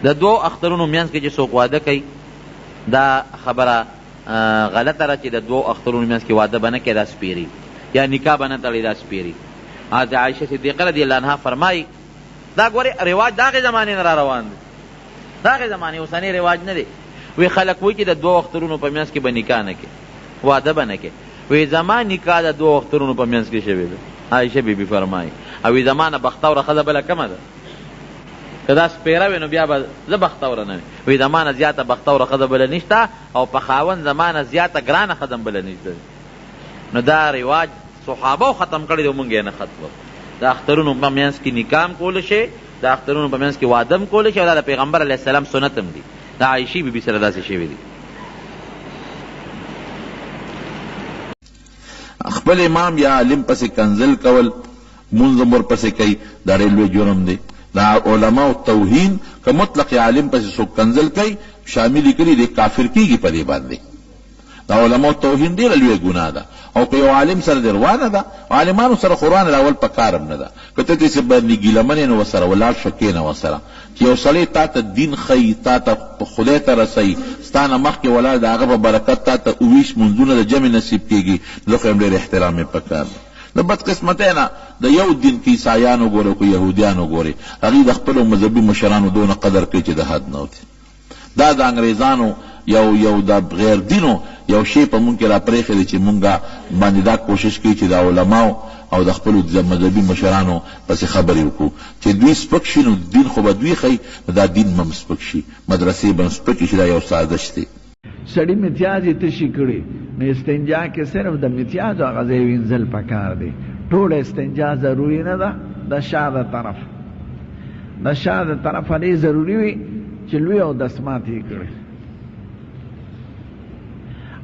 د دوو اخترونو منځ کې چې څوک واده کوي دا خبره غلطه ده چې د دوو اخترونو منځ کې واده به نه کوي، دا سپیري یا نکاح به نه تړي، دا سپیري. حضرت عائشہ صدیقه رضی اللہ عنہ فرمائی دا ګورې رواج د هغې زمانې نه را روان دی، د هغې زمانې اوسنی رواج نه دی. وی خلک وایي چې د دوو اخترونو په منځ کې به نکاح نه کوي، واده به نه کوي. وی زما نکاح د دوو اخترونو په منځ کې شوی ده. عائشہ بیبي فرمایي او وی زما نه بختوره ښځه بله کمه ده، که دا سپیره وی نو بیا به زه بختوره نه وي. وی زما نه زیاته بختوره ښځه بله نشته او په خاوند زما نه زیاته ګرانه ښځه هم بله نشته. نو دا رواج صحابه ختم کړی دی، مونږ یې نه ختمو. د اخترونو په منځ کې نکاح هم کولی شي، د اخترونو په منځ کې واده هم کولی شي، او دا د پیغمبر علیه السلام سنت هم دی. د عایشې بیبي سره داسې شوي دي. خپل امام یا عالم پسې کنزل کول منځ هم ورپسې کوي، دا ډېر لوی جرم دی. دا علماء توهین که مطلق عالم پسې څوک کنزل کوي شامل کړي دی، کافر کیږي په دې باندې. دا علماء توهین ډېره لویه ګناه ده، او که یو عالم سره دې روانه ده، عالمانو سره خو روانه راول په کار هم نه ده. که ته داسې باندې ګیلمن یې نو ورسره ولاړ شه، کښېنه ورسره چې یو سړی تا ته دین ښیي، تا ته خدای ته رسوي، ستا نه مخکې ولاړ د هغه په برکت تا ته 19 منځونه د جمع نصیب کېږي، نو خو هم ډېر احترام یې پکار دی. د بدقسمتۍ نه د یو دین کې عیسایان وګورئ که یهودیان وګورئ، هغوی د خپلو مذهبي مشرانو دونه قدر کوي چې د حد نه وتي. دا د انګریزانو یو د غیر دینو یو شی په مونږ کې را پرېښی دی چې مونږ باندې دا کوشش کوي چې د علماو او د خپلو مذهبي مشرانو پسې خبرې وکړو چې دوی سپک شي، نو دین خو به دوی ښیي، دا دین به هم سپک شي، مدرسې به هم سپکې شي. دا یو سازش دی. سړي متیاز یې تشي کړي، نو استنجا کې صرف د متیازو هغه ځای وینځل پکار دی. ټوله استنجا ضروري نه ده، د شا د طرف هلې ضروري وي چې لوی او دسمات یې کړي،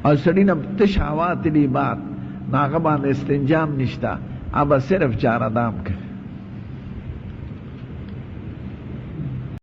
او سړي نه تش هوا تلي باد، نو هغه باندې استنجا هم نشته، هغه به صرف چارهدام کوي.